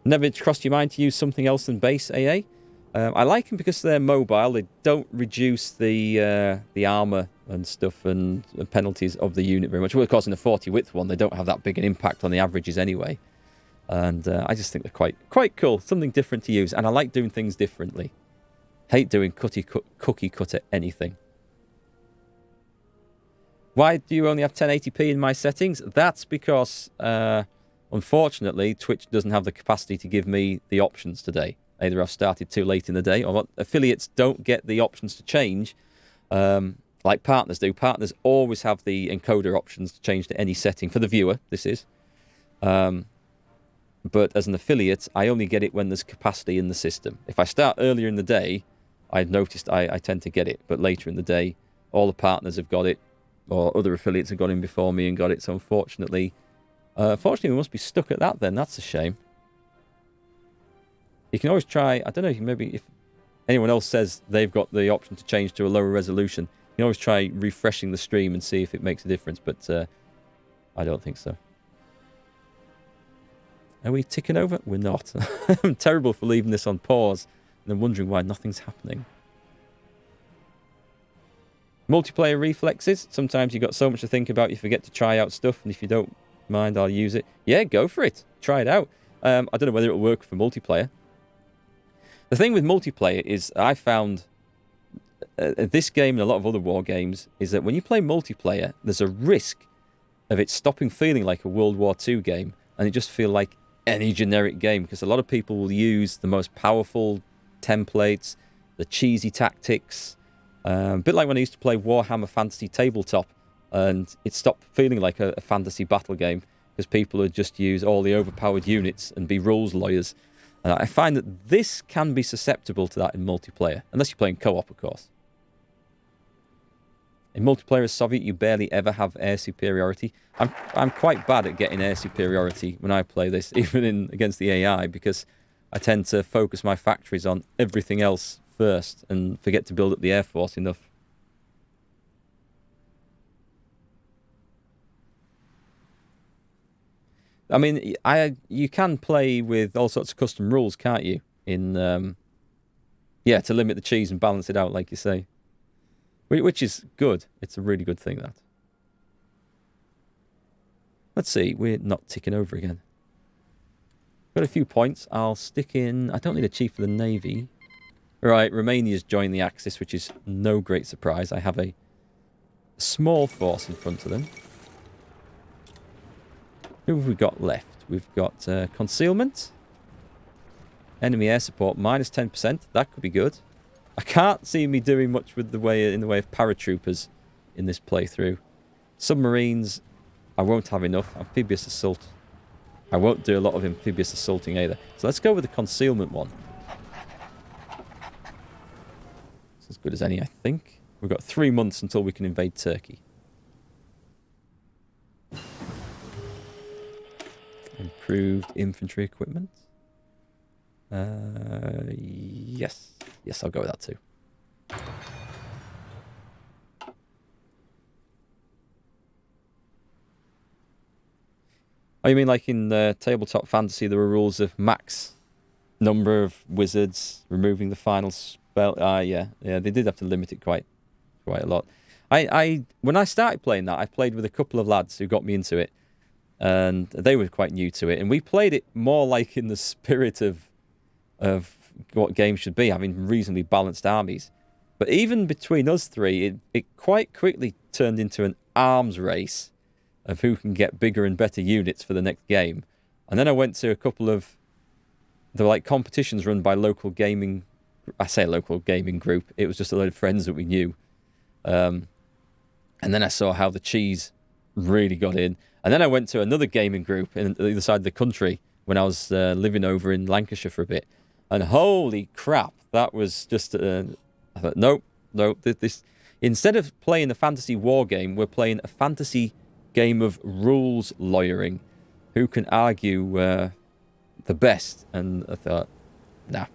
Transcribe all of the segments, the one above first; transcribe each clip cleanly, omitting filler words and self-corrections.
Never crossed your mind to use something else than base AA? I like them because they're mobile. They don't reduce the armor and stuff and penalties of the unit very much. Well, of course, in the 40 width one, they don't have that big an impact on the averages anyway. And I just think they're quite cool. Something different to use. And I like doing things differently. Hate doing cookie cutter anything. Why do you only have 1080p in my settings? That's because, unfortunately, Twitch doesn't have the capacity to give me the options today. Either I've started too late in the day, or affiliates don't get the options to change, like partners do. Partners always have the encoder options to change to any setting for the viewer, this is. But as an affiliate, I only get it when there's capacity in the system. If I start earlier in the day, I've noticed I tend to get it. But later in the day, all the partners have got it, or other affiliates have got in before me and got it. So unfortunately, we must be stuck at that then. That's a shame. You can always try, I don't know, maybe if anyone else says they've got the option to change to a lower resolution, you can always try refreshing the stream and see if it makes a difference, but I don't think so. Are we ticking over? We're not. I'm terrible for leaving this on pause and then wondering why nothing's happening. Multiplayer reflexes. Sometimes you've got so much to think about, you forget to try out stuff, and if you don't mind, I'll use it. Yeah, go for it. Try it out. I don't know whether it'll work for multiplayer. The thing with multiplayer is I found this game and a lot of other war games is that when you play multiplayer, there's a risk of it stopping feeling like a World War II game and it just feel like any generic game, because a lot of people will use the most powerful templates, the cheesy tactics, a bit like when I used to play Warhammer Fantasy Tabletop, and it stopped feeling like a fantasy battle game because people would just use all the overpowered units and be rules lawyers. And I find that this can be susceptible to that in multiplayer, unless you're playing co-op, of course. In multiplayer as Soviet, you barely ever have air superiority. I'm quite bad at getting air superiority when I play this, even against the AI, because I tend to focus my factories on everything else first and forget to build up the air force enough. I mean, you can play with all sorts of custom rules, can't you? To limit the cheese and balance it out, like you say. Which is good. It's a really good thing, that. Let's see. We're not ticking over again. Got a few points. I'll stick in... I don't need a chief for the Navy. Right, Romania's joined the Axis, which is no great surprise. I have a small force in front of them. Who have we got left? We've got concealment. Enemy air support, minus 10%. That could be good. I can't see me doing much with in the way of paratroopers in this playthrough. Submarines, I won't have enough. Amphibious assault, I won't do a lot of amphibious assaulting either. So let's go with the concealment one. It's as good as any, I think. We've got 3 months until we can invade Turkey. Improved infantry equipment. Yes. Yes, I'll go with that too. Oh, you mean like in tabletop fantasy there were rules of max number of wizards, removing the final spell? Yeah, they did have to limit it quite a lot. When I started playing that, I played with a couple of lads who got me into it, and they were quite new to it, and we played it more like in the spirit of what games should be, having reasonably balanced armies. But even between us three, it quite quickly turned into an arms race of who can get bigger and better units for the next game. And then I went to a couple of competitions run by local gaming. I say local gaming group. It was just a load of friends that we knew. And then I saw how the cheese really got in. And then I went to another gaming group on the other side of the country when I was living over in Lancashire for a bit. And holy crap, that was just... I thought, nope. This instead of playing a fantasy war game, we're playing a fantasy game of rules lawyering. Who can argue the best? And I thought, nah.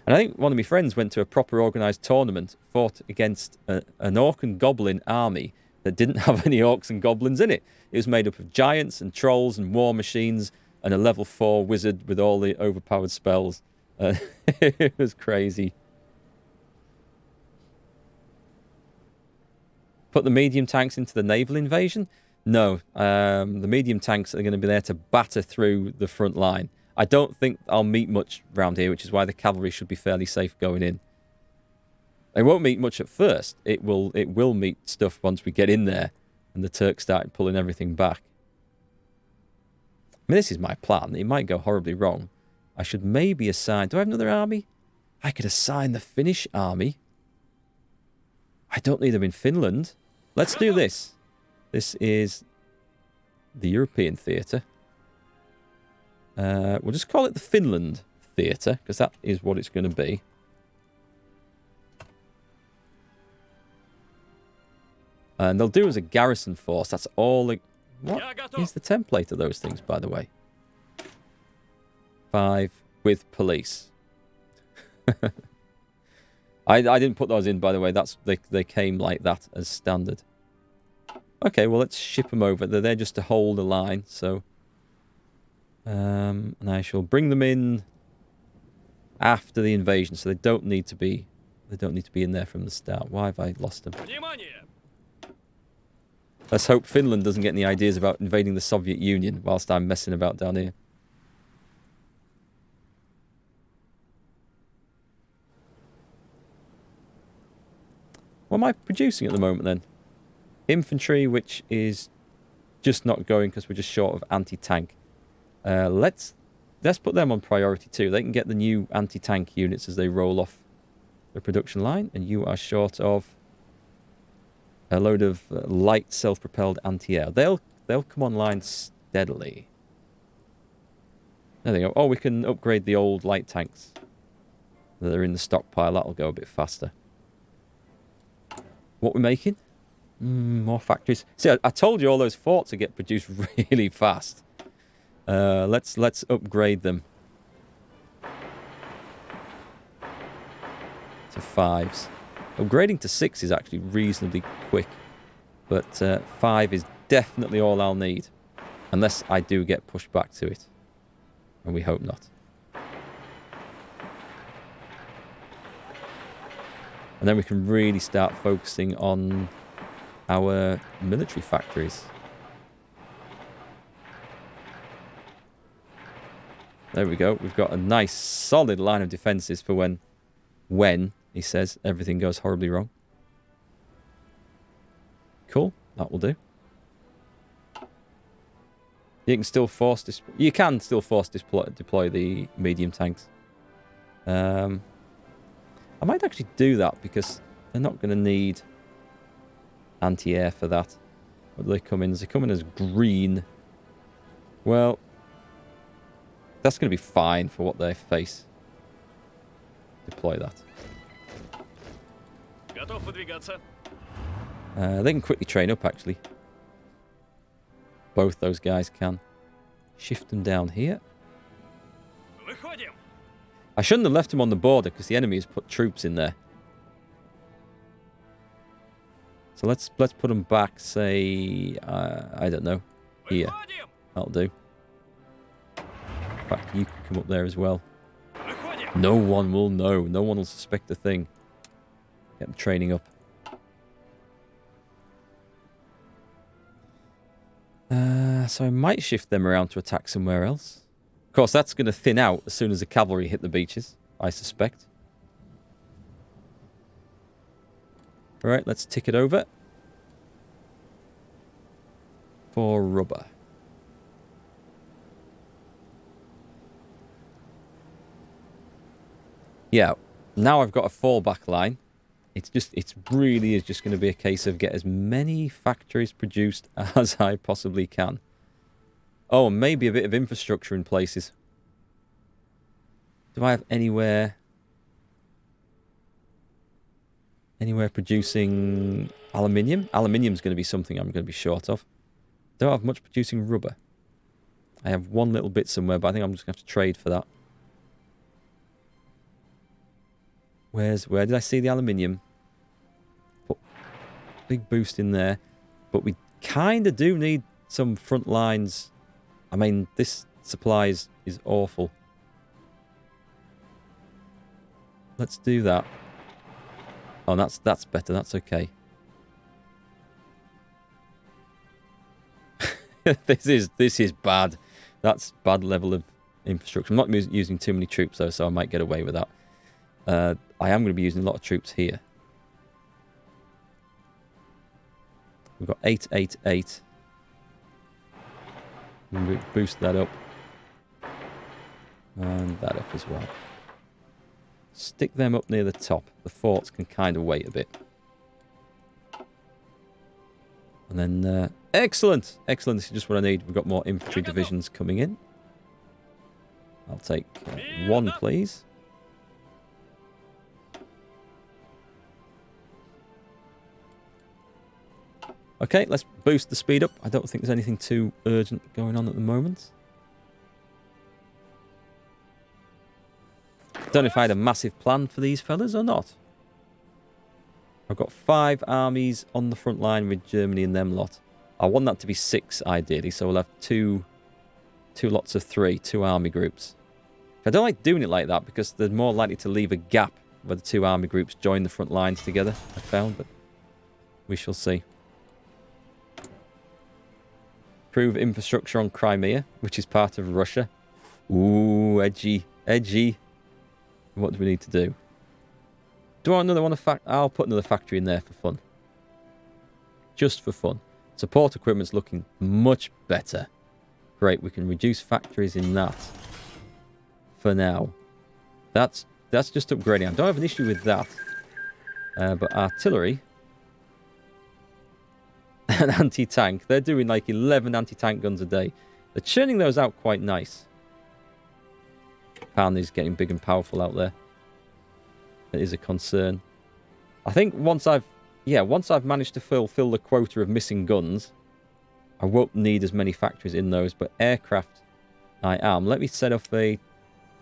And I think one of my friends went to a proper organised tournament, fought against an orc and goblin army that didn't have any orcs and goblins in it. It was made up of giants and trolls and war machines and a level 4 wizard with all the overpowered spells. It was crazy. Put the medium tanks into the naval invasion? No. The medium tanks are going to be there to batter through the front line. I don't think I'll meet much around here, which is why the cavalry should be fairly safe going in. They won't meet much at first. It will meet stuff once we get in there and the Turks start pulling everything back. I mean, this is my plan. It might go horribly wrong. I should maybe assign... Do I have another army? I could assign the Finnish army. I don't need them in Finland. Let's do this. This is the European theatre. We'll just call it the Finland theatre, because that is what it's going to be. And they'll do as a garrison force. That's all... What is the template of those things, by the way? 5 with police. I didn't put those in, by the way. They came like that as standard. Okay, well, let's ship them over. They're there just to hold a line, so... and I shall bring them in after the invasion, so they don't need to be in there from the start. Why have I lost them? Let's hope Finland doesn't get any ideas about invading the Soviet Union whilst I'm messing about down here. What am I producing at the moment then? Infantry, which is just not going because we're just short of anti-tank. Let's put them on priority too. They can get the new anti-tank units as they roll off the production line, and you are short of a load of light self-propelled anti-air. They'll come online steadily. There they go. Oh, we can upgrade the old light tanks that are in the stockpile. That'll go a bit faster. What we're making? More factories. See, I told you all those forts would get produced really fast. Let's upgrade them to 5s. Upgrading to 6 is actually reasonably quick, but 5 is definitely all I'll need, unless I do get pushed back to it, and we hope not. And then we can really start focusing on our military factories. There we go. We've got a nice solid line of defences for when he says everything goes horribly wrong. Cool. That will do. You can still force deploy the medium tanks. I might actually do that because they're not going to need anti-air for that. What do they come in? They come in as green. Well, that's going to be fine for what they face. Deploy that. They can quickly train up, actually. Both those guys can. Shift them down here. I shouldn't have left them on the border because the enemy has put troops in there. So let's put them back, say, I don't know, here. That'll do. In fact, you can come up there as well. No one will know. No one will suspect a thing. Get them training up. So I might shift them around to attack somewhere else. Of course, that's going to thin out as soon as the cavalry hit the beaches, I suspect. Alright, let's tick it over. For rubber. Yeah, now I've got a fallback line. It's really is just going to be a case of get as many factories produced as I possibly can. Oh, and maybe a bit of infrastructure in places. Do I have anywhere producing aluminium? Aluminium's going to be something I'm going to be short of. Don't have much producing rubber. I have one little bit somewhere, but I think I'm just going to have to trade for that. Where did I see the aluminium? Put big boost in there. But we kind of do need some front lines. I mean, this supply is awful. Let's do that. Oh, that's better. That's okay. This is bad. That's bad level of infrastructure. I'm not using too many troops though, so I might get away with that. I am going to be using a lot of troops here. We've got 888. We boost that up. And that up as well. Stick them up near the top. The forts can kind of wait a bit. And then, excellent! Excellent, this is just what I need. We've got more infantry divisions coming in. I'll take one, please. Okay, let's boost the speed up. I don't think there's anything too urgent going on at the moment. Don't know if I had a massive plan for these fellas or not. I've got 5 armies on the front line with Germany and them lot. I want that to be 6 ideally, so we'll have two lots of 3, 2 army groups. I don't like doing it like that because they're more likely to leave a gap where the 2 army groups join the front lines together, I found, but we shall see. Improve infrastructure on Crimea, which is part of Russia. Ooh, edgy, edgy. What do we need to do? Do I want another one? I'll put another factory in there for fun. Just for fun. Support equipment's looking much better. Great, we can reduce factories in that. For now. That's just upgrading. I don't have an issue with that. But artillery and anti-tank. They're doing like 11 anti-tank guns a day. They're churning those out quite nice. Japan is getting big and powerful out there. It is a concern. I think once I've managed to fulfill the quota of missing guns, I won't need as many factories in those, but aircraft I am. Let me set off a...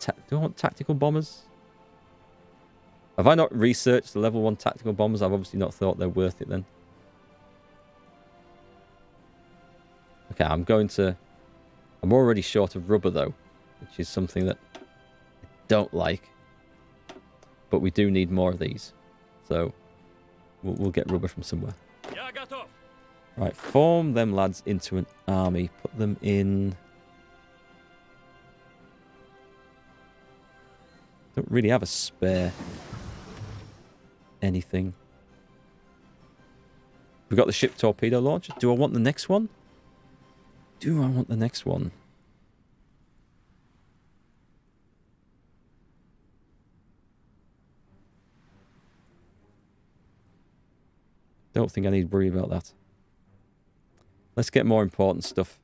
Do I want tactical bombers? Have I not researched the level 1 tactical bombers? I've obviously not thought they're worth it then. Okay, I'm already short of rubber though, which is something that I don't like. But we do need more of these. So we'll get rubber from somewhere. Right, form them lads into an army. Put them in... Don't really have a spare anything. We've got the ship torpedo launcher. Do I want the next one? Do I want the next one? Don't think I need to worry about that. Let's get more important stuff.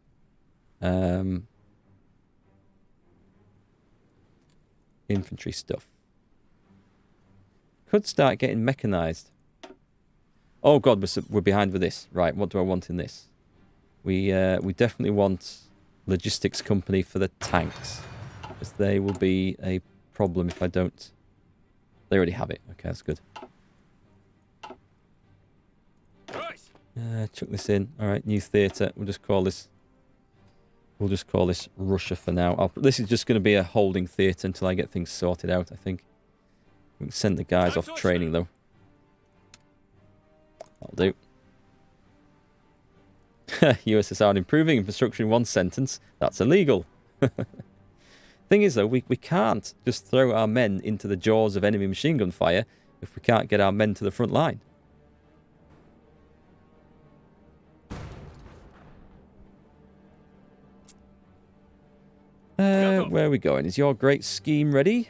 Infantry stuff. Could start getting mechanized. Oh god, we're behind with this. Right, what do I want in this? We definitely want logistics company for the tanks, because they will be a problem if I don't. They already have it. Okay, that's good. Chuck this in. All right, new theatre. We'll just call this Russia for now. This is just going to be a holding theatre until I get things sorted out, I think. We can send the guys off training, though. That'll do. USSR improving infrastructure in one sentence. That's illegal. Thing is, though, we can't just throw our men into the jaws of enemy machine gun fire if we can't get our men to the front line. Where are we going? Is your great scheme ready?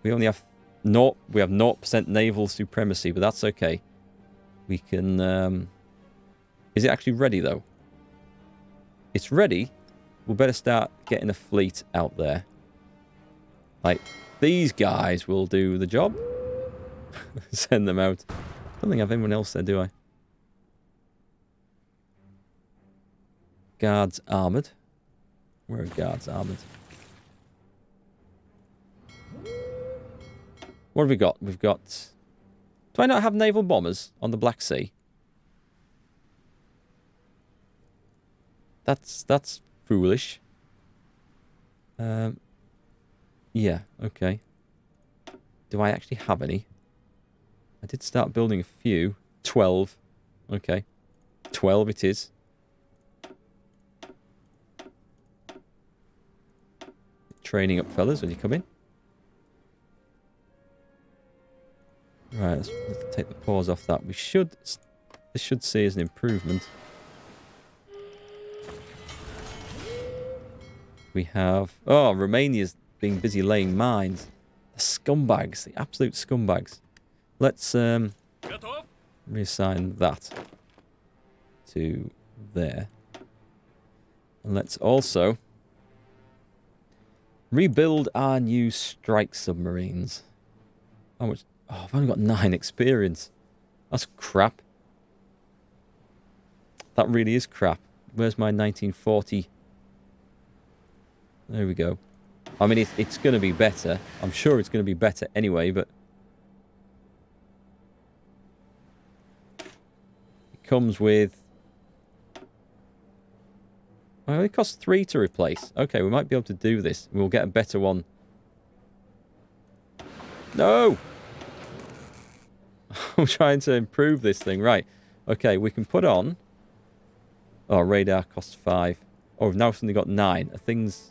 We only have 0% naval supremacy, but that's okay. We can... Is it actually ready, though? It's ready. We'll better start getting a fleet out there. Like, these guys will do the job. Send them out. I don't think I have anyone else there, do I? Guards armoured. Where are guards armoured? What have we got? We've got... Do I not have naval bombers on the Black Sea? That's foolish. Yeah, okay. Do I actually have any? I did start building a few. 12. Okay. 12 it is. Training up fellas when you come in. Right, let's take the pause off that. This should see as an improvement. We have... Oh, Romania's being busy laying mines. The scumbags. The absolute scumbags. Let's reassign that to there. And let's also rebuild our new strike submarines. How much? Oh, I've only got 9 experience. That's crap. That really is crap. Where's my 1940? There we go. I mean, it's going to be better. I'm sure it's going to be better anyway, but... It comes with... Well, it costs 3 to replace. Okay, we might be able to do this. We'll get a better one. No! I'm trying to improve this thing. Right. Okay, we can put on... Oh, radar costs 5. Oh, we've now suddenly got 9. Are things...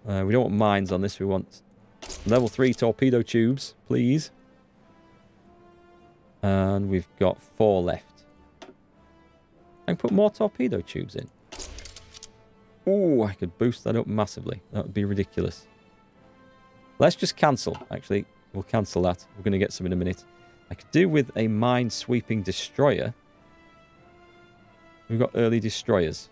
we don't want mines on this. We want level 3 torpedo tubes, please. And we've got 4 left. I can put more torpedo tubes in. Oh, I could boost that up massively. That would be ridiculous. Let's just cancel. Actually, we'll cancel that. We're going to get some in a minute. I could do with a mine-sweeping destroyer. We've got early destroyers.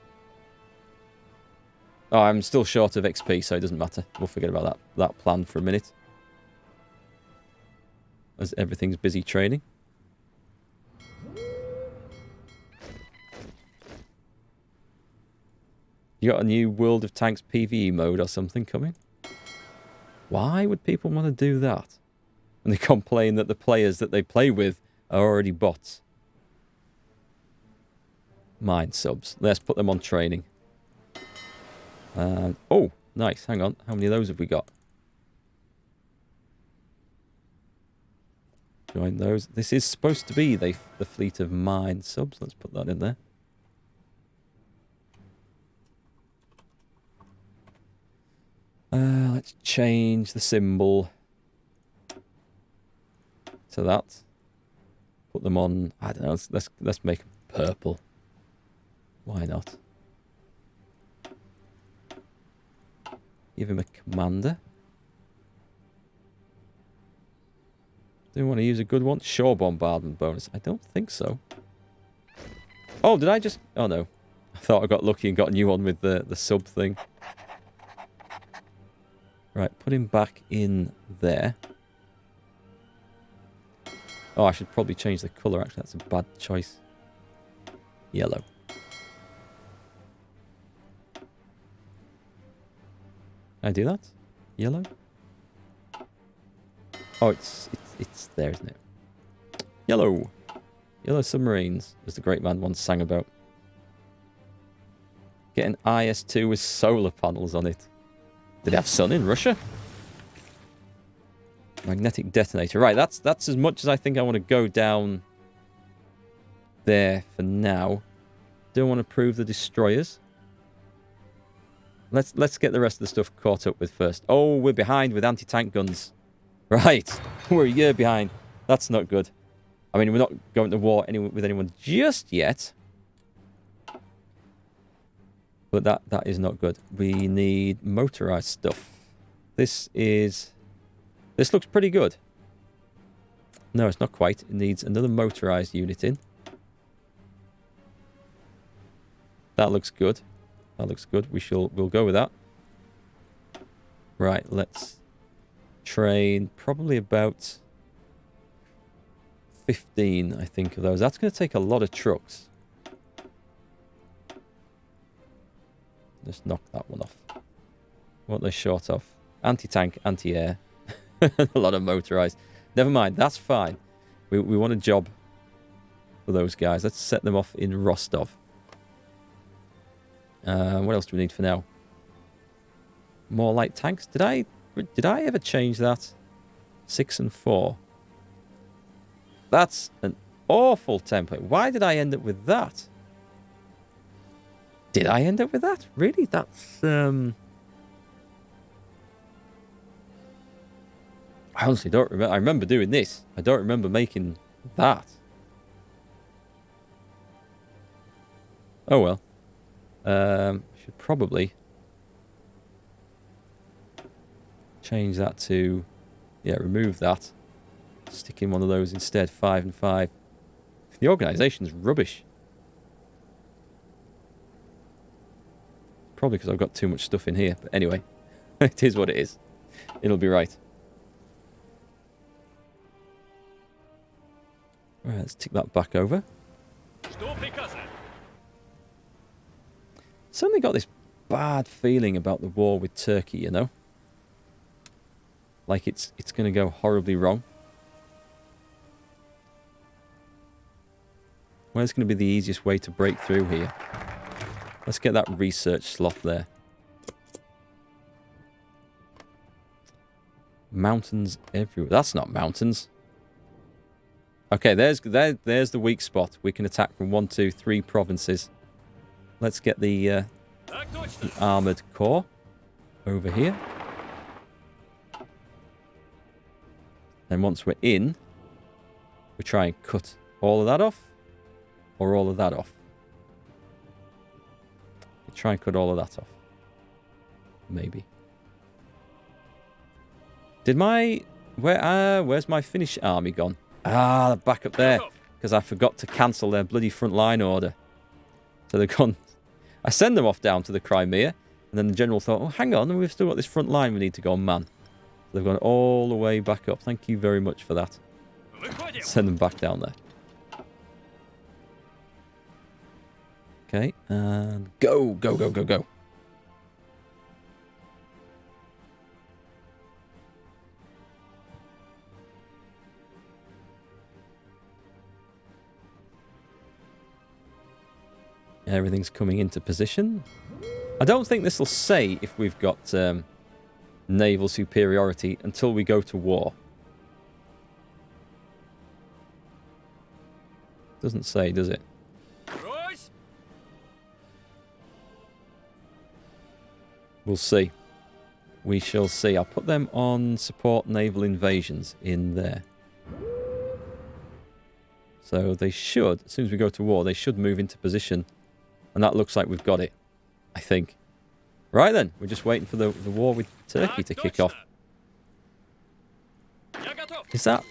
Oh, I'm still short of XP, so it doesn't matter. We'll forget about that plan for a minute. As everything's busy training. You got a new World of Tanks PvE mode or something coming? Why would people want to do that? And they complain that the players that they play with are already bots. Mine subs. Let's put them on training. Oh, nice. Hang on. How many of those have we got? Join those. This is supposed to be the fleet of mine subs. Let's put that in there. Let's change the symbol to that. Put them on. I don't know. Let's make them purple. Why not? Give him a commander. Do you want to use a good one? Shore bombardment bonus. I don't think so. Oh, did I just... Oh, no. I thought I got lucky and got a new one with the sub thing. Right, put him back in there. Oh, I should probably change the colour, actually. That's a bad choice. Yellow. Can I do that? Yellow? Oh, it's there, isn't it? Yellow. Yellow submarines, as the great man once sang about. Get an IS-2 with solar panels on it. Did they have sun in Russia? Magnetic detonator. Right, that's as much as I think I want to go down there for now. Don't want to prove the destroyers. Let's get the rest of the stuff caught up with first. Oh, we're behind with anti-tank guns. Right, we're a year behind. That's not good. I mean, we're not going to war with anyone just yet. But that is not good. We need motorized stuff. This looks pretty good. No, it's not quite. It needs another motorized unit in. That looks good. That looks good. We'll go with that. Right, let's train probably about 15, I think, of those. That's going to take a lot of trucks. Just knock that one off. What they short of? Anti-tank, anti-air. A lot of motorized. Never mind, that's fine. We want a job for those guys. Let's set them off in Rostov. What else do we need for now? More light tanks. Did I ever change that? 6 and 4. That's an awful template. Why did I end up with that? Did I end up with that? Really? That's I honestly don't remember. I remember doing this. I don't remember making that. Oh well. Should probably change that to, yeah, remove that. Stick in one of those instead. 5 and 5. The organisation's rubbish. Probably because I've got too much stuff in here. But anyway, it is what it is. It'll be right. Alright, let's tick that back over. Suddenly got this bad feeling about the war with Turkey, you know? Like it's going to go horribly wrong. Where's going to be the easiest way to break through here? Let's get that research slot there. Mountains everywhere. That's not mountains. Okay, there's the weak spot. We can attack from 1, 2, 3 provinces. Let's get the armoured core over here. Then once we're in, we try and cut all of that off. Or all of that off. We try and cut all of that off. Maybe. Did my... where's my Finnish army gone? Ah, they're back up there. Because I forgot to cancel their bloody frontline order. So they've gone... I send them off down to the Crimea. And then the general thought, oh, hang on, we've still got this front line we need to go and man. So they've gone all the way back up. Thank you very much for that. Send them back down there. Okay, and go, go, go, go, go. Everything's coming into position. I don't think this will say if we've got naval superiority until we go to war. Doesn't say, does it? We'll see. We shall see. I'll put them on support naval invasions in there. So they should, as soon as we go to war, they should move into position. And that looks like we've got it. I think. Right then, we're just waiting for the war with Turkey to kick off. Is that...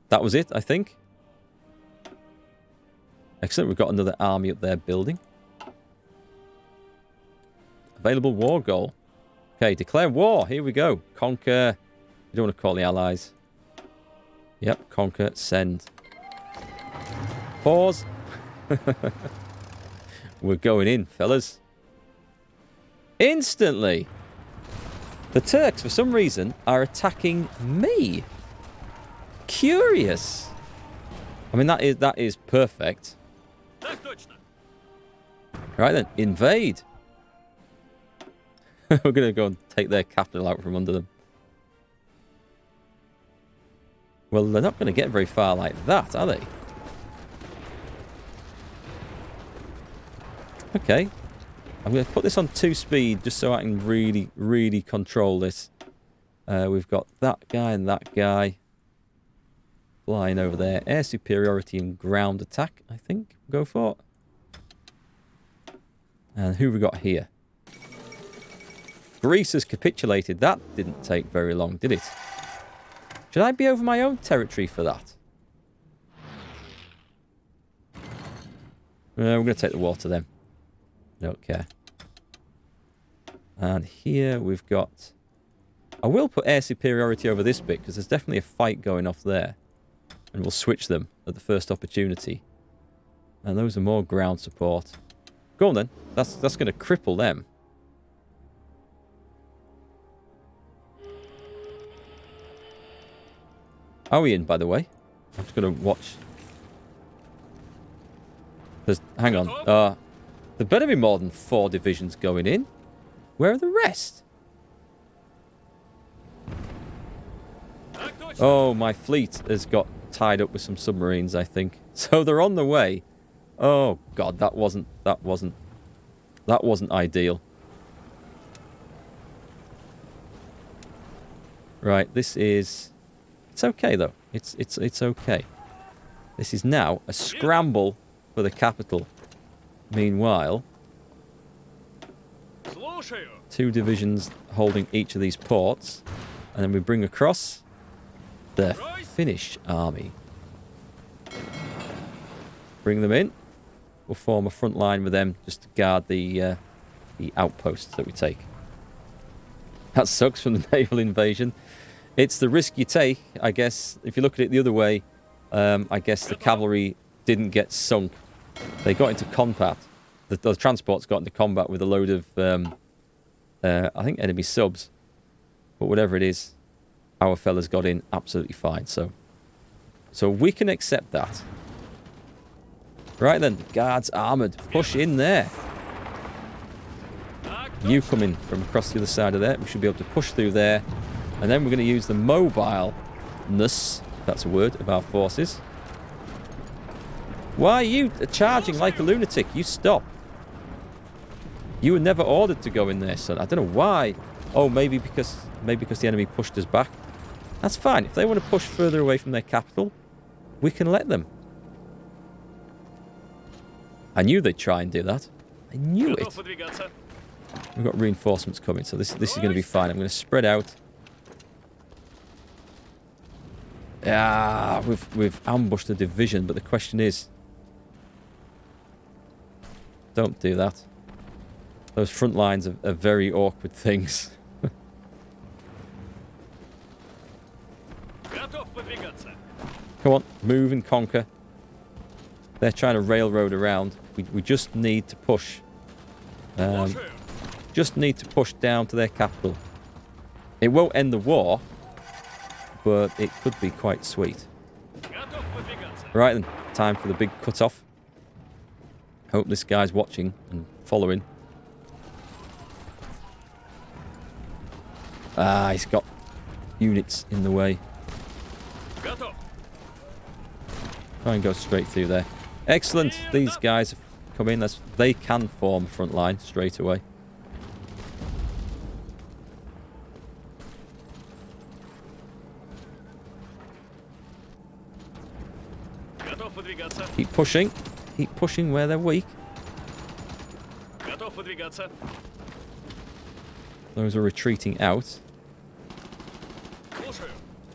that was it, I think. Excellent, we've got another army up there building. Available war goal. Okay, declare war. Here we go. Conquer. You don't want to call the allies. Yep, conquer, send. Pause. We're going in, fellas. Instantly. The Turks, for some reason, are attacking me. Curious. I mean, that is perfect. Right then, invade. We're going to go and take their capital out from under them. Well, they're not going to get very far like that, are they? Okay. I'm going to put this on 2 speed just so I can really, really control this. We've got that guy and that guy flying over there. Air superiority and ground attack, I think. We'll go for it. And who have we got here? Greece has capitulated. That didn't take very long, did it? Should I be over my own territory for that? We're going to take the war to them. Don't care. And here we've got... I will put air superiority over this bit because there's definitely a fight going off there. And we'll switch them at the first opportunity. And those are more ground support. Go on then. That's going to cripple them. Are we in, by the way? I'm just going to watch. Hang on. There better be more than 4 divisions going in. Where are the rest? Oh, my fleet has got tied up with some submarines, I think. So they're on the way. Oh God, that wasn't ideal. Right, this is... It's okay, though. It's okay. This is now a scramble for the capital. Meanwhile, 2 divisions holding each of these ports. And then we bring across the Finnish Army. Bring them in. We'll form a front line with them just to guard the outposts that we take. That sucks from the naval invasion. It's the risk you take, I guess. If you look at it the other way, I guess the cavalry didn't get sunk. They got into combat. The transports got into combat with a load of, I think, enemy subs. But whatever it is, our fellas got in absolutely fine. So we can accept that. Right then, guards armoured. Push in there. You come in from across the other side of there. We should be able to push through there. And then we're going to use the mobileness, if that's a word, of our forces. Why are you charging like a lunatic? You stop. You were never ordered to go in there, son. I don't know why. Oh, maybe because the enemy pushed us back. That's fine. If they want to push further away from their capital, we can let them. I knew they'd try and do that. I knew it. We've got reinforcements coming, so this is going to be fine. I'm going to spread out. Yeah, we've ambushed a division, but the question is... Don't do that. Those front lines are very awkward things. Come on, move and conquer. They're trying to railroad around. We just need to push. Just need to push down to their capital. It won't end the war, but it could be quite sweet. Right then, time for the big cut-off. Hope this guy's watching and following. Ah, he's got units in the way. Try and go straight through there. Excellent. These guys have come in. They can form a front line straight away. Keep pushing. Keep pushing where they're weak. Those are retreating out.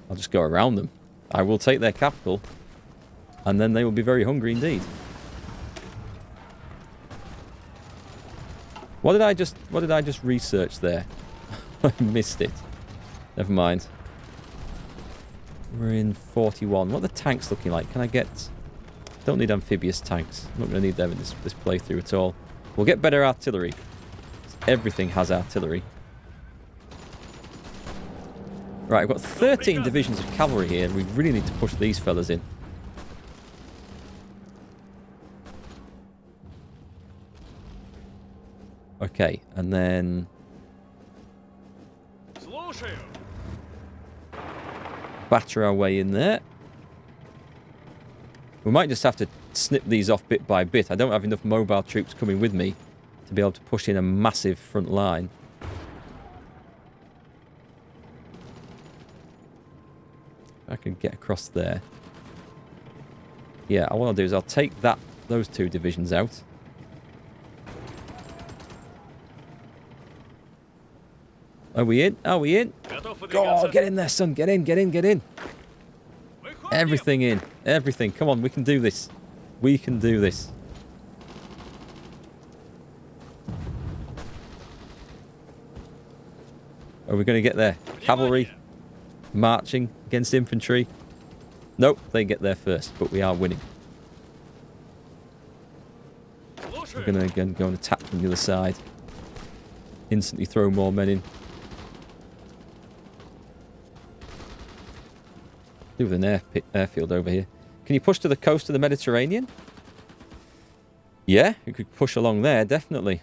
I'll just go around them. I will take their capital. And then they will be very hungry indeed. What did I just research there? I missed it. Never mind. We're in 41. What are the tanks looking like? Can I get... Don't need amphibious tanks. I'm not going to need them in this playthrough at all. We'll get better artillery. Everything has artillery. Right, I've got 13 divisions of cavalry here, and we really need to push these fellas in. Okay, and then... batter our way in there. We might just have to snip these off bit by bit. I don't have enough mobile troops coming with me to be able to push in a massive front line. I can get across there. Yeah, what I'll do is I'll take those 2 divisions out. Are we in? Are we in? Go on, get in there, son. Get in, get in, get in. Everything in. Everything. Come on, we can do this. We can do this. Are we going to get there? Cavalry marching against infantry. Nope, they get there first, but we are winning. We're going to again go and attack from the other side. Instantly throw more men in. With an airfield over here. Can you push to the coast of the Mediterranean? Yeah, we could push along there, definitely.